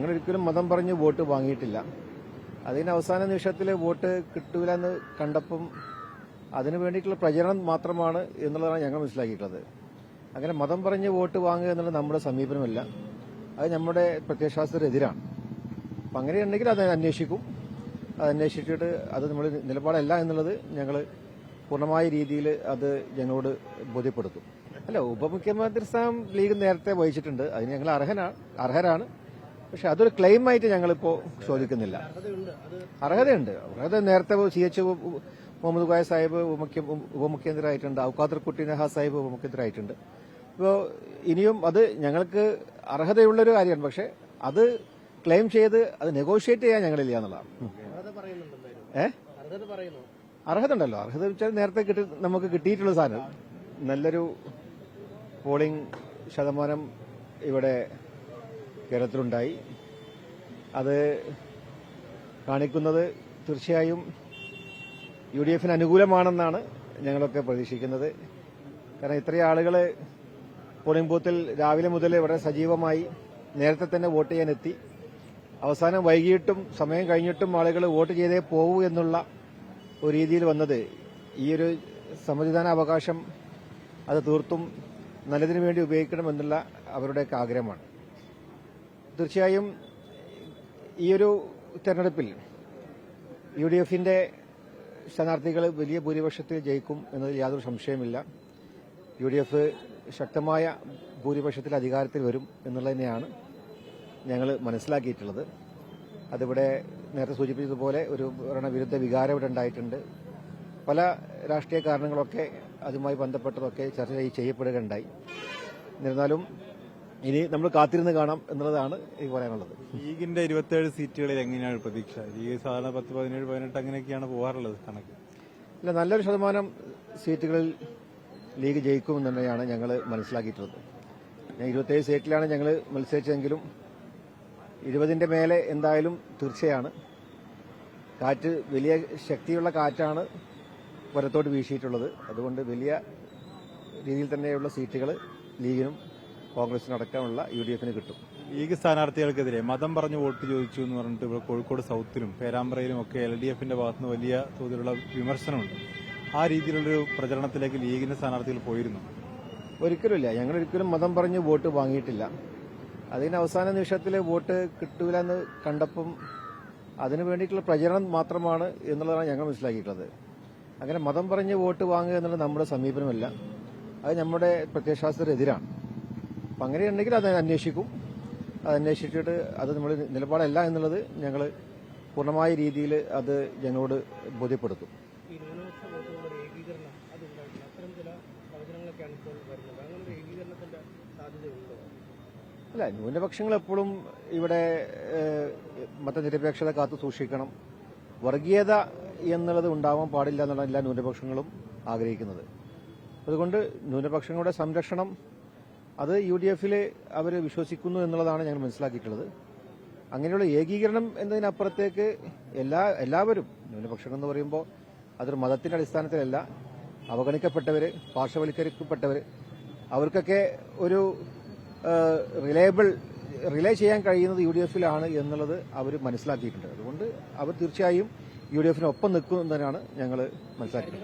ഞങ്ങളൊരിക്കലും മതം പറഞ്ഞ് വോട്ട് വാങ്ങിയിട്ടില്ല. അതിന് അവസാന നിമിഷത്തിൽ വോട്ട് കിട്ടൂല എന്ന് കണ്ടപ്പം അതിനു വേണ്ടിയിട്ടുള്ള പ്രചരണം മാത്രമാണ് എന്നുള്ളതാണ് ഞങ്ങൾ മനസ്സിലാക്കിയിട്ടുള്ളത്. അങ്ങനെ മതം പറഞ്ഞ് വോട്ട് വാങ്ങുക എന്നുള്ളത് നമ്മുടെ സമീപനമല്ല, അത് നമ്മുടെ പ്രത്യയശാസ്ത്രത്തിനെതിരാണ്. അപ്പം അങ്ങനെയുണ്ടെങ്കിൽ അത് അന്വേഷിക്കും. അത് അന്വേഷിച്ചിട്ട് അത് നമ്മുടെ നിലപാടല്ല എന്നുള്ളത് ഞങ്ങൾ പൂർണ്ണമായ രീതിയിൽ അത് ഞങ്ങളോട് ബോധ്യപ്പെടുത്തും. അല്ല, ഉപമുഖ്യമന്ത്രി സ്ഥാനം ലീഗ് നേരത്തെ വഹിച്ചിട്ടുണ്ട്, അതിന് ഞങ്ങൾ അർഹരാണ്. പക്ഷെ അതൊരു ക്ലെയിമായിട്ട് ഞങ്ങളിപ്പോൾ ചോദിക്കുന്നില്ല. അർഹതയുണ്ട്. അർഹത നേരത്തെ CH മുഹമ്മദ് കോയ സാഹിബ് ഉപമുഖ്യമന്ത്രി ആയിട്ടുണ്ട്, ഔക്കാദർ കുട്ടി നഹാസ് സാഹിബ് ഉപമുഖ്യമന്ത്രി ആയിട്ടുണ്ട്. ഇപ്പോൾ ഇനിയും അത് ഞങ്ങൾക്ക് അർഹതയുള്ളൊരു കാര്യമാണ്. പക്ഷെ അത് ക്ലെയിം ചെയ്ത് അത് നെഗോഷിയേറ്റ് ചെയ്യാൻ ഞങ്ങളില്ല എന്നുള്ളതാണ്. അർഹത ഉണ്ടല്ലോ. അർഹത വെച്ചാൽ നേരത്തെ നമുക്ക് കിട്ടിയിട്ടുള്ള സാധനം നല്ലൊരു പോളിംഗ് ശതമാനം ഇവിടെ കേരളത്തിലുണ്ടായി. അത് കാണിക്കുന്നത് തീർച്ചയായും UDF അനുകൂലമാണെന്നാണ് ഞങ്ങളൊക്കെ പ്രതീക്ഷിക്കുന്നത്. കാരണം ഇത്രയും ആളുകൾ പോളിംഗ് ബൂത്തിൽ രാവിലെ മുതൽ ഇവിടെ സജീവമായി നേരത്തെ തന്നെ വോട്ട് ചെയ്യാനെത്തി. അവസാനം വൈകിട്ടും സമയം കഴിഞ്ഞിട്ടും ആളുകൾ വോട്ട് ചെയ്തേ പോകൂ എന്നുള്ള ഒരു രീതിയിൽ വന്നത് ഈ ഒരു സമ്മതിദാന അവകാശം അത് തീർത്തും നല്ലതിനു വേണ്ടി ഉപയോഗിക്കണമെന്നുള്ള അവരുടെയൊക്കെ ആഗ്രഹമാണ്. തീർച്ചയായും ഈ ഒരു തെരഞ്ഞെടുപ്പിൽ UDFന്റെ സ്ഥാനാർത്ഥികൾ വലിയ ഭൂരിപക്ഷത്തിൽ ജയിക്കും എന്നതിൽ യാതൊരു സംശയമില്ല. UDF ശക്തമായ ഭൂരിപക്ഷത്തിൽ അധികാരത്തിൽ വരും എന്നുള്ളത് തന്നെയാണ് ഞങ്ങൾ മനസ്സിലാക്കിയിട്ടുള്ളത്. അതിവിടെ നേരത്തെ സൂചിപ്പിച്ചതുപോലെ ഒരു ഭരണവിരുദ്ധ വികാരം ഇവിടെ ഉണ്ടായിട്ടുണ്ട്. പല രാഷ്ട്രീയ കാരണങ്ങളൊക്കെ അതുമായി ബന്ധപ്പെട്ടതൊക്കെ ചർച്ച ചെയ്യപ്പെടുകയുണ്ടായി. എന്നിരുന്നാലും ഇനി നമ്മൾ കാത്തിരുന്ന് കാണാം എന്നുള്ളതാണ് എനിക്ക് പറയാനുള്ളത്. ലീഗിന്റെ 27 സീറ്റുകളിൽ എങ്ങനെയാണ് പ്രതീക്ഷ? ലീഗ് സാധാരണ 10, 17, 18 അങ്ങനെയൊക്കെയാണ് പോകാറുള്ളത് കണക്ക്. ഇല്ല, നല്ലൊരു ശതമാനം സീറ്റുകളിൽ ലീഗ് ജയിക്കുമെന്ന് തന്നെയാണ് ഞങ്ങൾ മനസ്സിലാക്കിയിട്ടുള്ളത്. 27 സീറ്റിലാണ് ഞങ്ങൾ മത്സരിച്ചതെങ്കിലും 20ന്റെ മേലെ എന്തായാലും തീർച്ചയാണ്. കാറ്റ് വലിയ ശക്തിയുള്ള കാറ്റാണ് പുറത്തോട്ട് വീശിയിട്ടുള്ളത്. അതുകൊണ്ട് വലിയ രീതിയിൽ തന്നെയുള്ള സീറ്റുകൾ ലീഗിനും കോൺഗ്രസിനടക്കമുള്ള UDFന് കിട്ടും. ലീഗ് സ്ഥാനാർത്ഥികൾക്കെതിരെ മതം പറഞ്ഞ് വോട്ട് ചോദിച്ചു എന്ന് പറഞ്ഞിട്ട് ഇവിടെ കോഴിക്കോട് സൌത്തിലും പേരാമ്പ്രയിലും ഒക്കെ LDFന്റെ ഭാഗത്തുനിന്ന് വലിയ തോതിലുള്ള വിമർശനമുണ്ട്. ആ രീതിയിലുള്ളൊരു പ്രചരണത്തിലേക്ക് ലീഗിന്റെ സ്ഥാനാർത്ഥികൾ പോയിരുന്നു? ഒരിക്കലുമില്ല. ഞങ്ങളൊരിക്കലും മതം പറഞ്ഞ് വോട്ട് വാങ്ങിയിട്ടില്ല. അതിന് അവസാന നിമിഷത്തിൽ വോട്ട് കിട്ടൂല എന്ന് കണ്ടപ്പം അതിനു വേണ്ടിയിട്ടുള്ള പ്രചരണം മാത്രമാണ് എന്നുള്ളതാണ് ഞങ്ങൾ മനസ്സിലാക്കിയിട്ടുള്ളത്. അങ്ങനെ മതം പറഞ്ഞ് വോട്ട് വാങ്ങുക എന്നുള്ളത് നമ്മുടെ സമീപനമല്ല, അത് നമ്മുടെ പ്രത്യയശാസ്ത്രത്തിനെതിരാണ്. അപ്പം അങ്ങനെയുണ്ടെങ്കിൽ അത് അന്വേഷിക്കും. അത് അന്വേഷിച്ചിട്ട് അത് നമ്മുടെ നിലപാടല്ല എന്നുള്ളത് ഞങ്ങൾ പൂർണ്ണമായ രീതിയിൽ അത് ഞങ്ങളോട് ബോധ്യപ്പെടുത്തും. അല്ല, ന്യൂനപക്ഷങ്ങൾ എപ്പോഴും ഇവിടെ മതനിരപേക്ഷത കാത്തു സൂക്ഷിക്കണം. വർഗീയത എന്നുള്ളത് ഉണ്ടാവാൻ പാടില്ല എന്നുള്ള എല്ലാ ന്യൂനപക്ഷങ്ങളും ആഗ്രഹിക്കുന്നത്. അതുകൊണ്ട് ന്യൂനപക്ഷങ്ങളുടെ സംരക്ഷണം അത് UDFൽ അവർ വിശ്വസിക്കുന്നു എന്നുള്ളതാണ് ഞങ്ങൾ മനസ്സിലാക്കിയിട്ടുള്ളത്. അങ്ങനെയുള്ള ഏകീകരണം എന്നതിനപ്പുറത്തേക്ക് എല്ലാവരും ന്യൂനപക്ഷം എന്ന് പറയുമ്പോൾ അതൊരു മതത്തിന്റെ അടിസ്ഥാനത്തിലല്ല, അവഗണിക്കപ്പെട്ടവർ, പാർശ്വവൽക്കരിക്കപ്പെട്ടവർ, അവർക്കൊക്കെ ഒരു റിലേ ചെയ്യാൻ കഴിയുന്നത് UDFലാണ് എന്നുള്ളത് അവർ മനസ്സിലാക്കിയിട്ടുണ്ട്. അതുകൊണ്ട് അവർ തീർച്ചയായും UDFനൊപ്പം നിൽക്കും എന്നതിനാണ് ഞങ്ങൾ മനസ്സിലാക്കിയത്.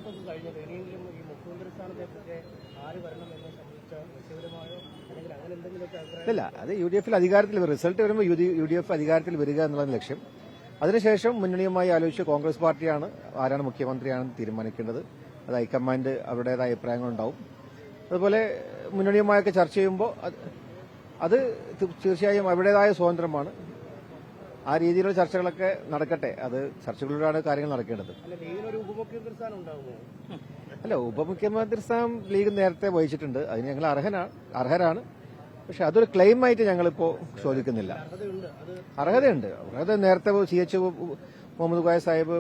ഇല്ല, അത് UDFൽ അധികാരത്തിൽ റിസൾട്ട് വരുമ്പോൾ UDF അധികാരത്തിൽ വരിക എന്നുള്ളതാണ് ലക്ഷ്യം. അതിനുശേഷം മുന്നണിയുമായി ആലോചിച്ച് കോൺഗ്രസ് പാർട്ടിയാണ് ആരാണ് മുഖ്യമന്ത്രിയാണെന്ന് തീരുമാനിക്കേണ്ടത്. അത് ഹൈക്കമാൻഡ് അവരുടേതായ അഭിപ്രായങ്ങളുണ്ടാവും. അതുപോലെ മുന്നണിയുമായൊക്കെ ചർച്ച ചെയ്യുമ്പോൾ അത് തീർച്ചയായും അവരുടേതായ സ്വാതന്ത്ര്യമാണ്. ആ രീതിയിലുള്ള ചർച്ചകളൊക്കെ നടക്കട്ടെ. അത് ചർച്ചകളിലൂടെയാണ് കാര്യങ്ങൾ നടക്കേണ്ടത്. അല്ല, ഉപമുഖ്യമന്ത്രി സ്ഥാനം ലീഗ് നേരത്തെ വഹിച്ചിട്ടുണ്ട്, അതിന് ഞങ്ങൾ അർഹരാണ്. പക്ഷെ അതൊരു ക്ലെയിമായിട്ട് ഞങ്ങളിപ്പോൾ ചോദിക്കുന്നില്ല. അർഹതയുണ്ട്. അർഹത നേരത്തെ CH മുഹമ്മദ് കോയ സാഹിബ്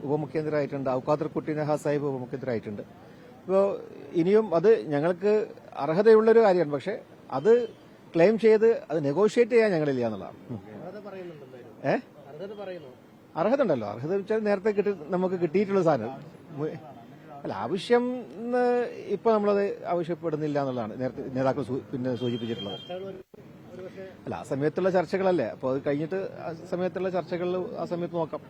ഉപമുഖ്യമന്ത്രി ആയിട്ടുണ്ട്, ഔക്കാദർ കുട്ടി നഹാസ് സാഹിബ് ഉപമുഖ്യമന്ത്രി ആയിട്ടുണ്ട്. ഇപ്പോൾ ഇനിയും അത് ഞങ്ങൾക്ക് അർഹതയുള്ളൊരു കാര്യമാണ്. പക്ഷെ അത് ക്ലെയിം ചെയ്ത് അത് നെഗോഷിയേറ്റ് ചെയ്യാൻ ഞങ്ങളില്ല എന്നുള്ളതാണ്. അർഹത ഉണ്ടല്ലോ. അർഹത വെച്ചാൽ നേരത്തെ നമുക്ക് കിട്ടിയിട്ടുള്ള സാധനം അല്ല, ആവശ്യം ഇപ്പൊ നമ്മളത് ആവശ്യപ്പെടുന്നില്ല എന്നുള്ളതാണ് നേരത്തെ നേതാക്കൾ സൂചിപ്പിച്ചിട്ടുള്ളത്. അല്ല, ആ സമയത്തുള്ള ചർച്ചകളല്ലേ, അപ്പോൾ അത് കഴിഞ്ഞിട്ട് ആ സമയത്തുള്ള ചർച്ചകളിൽ ആ സമയത്ത് നോക്കാം.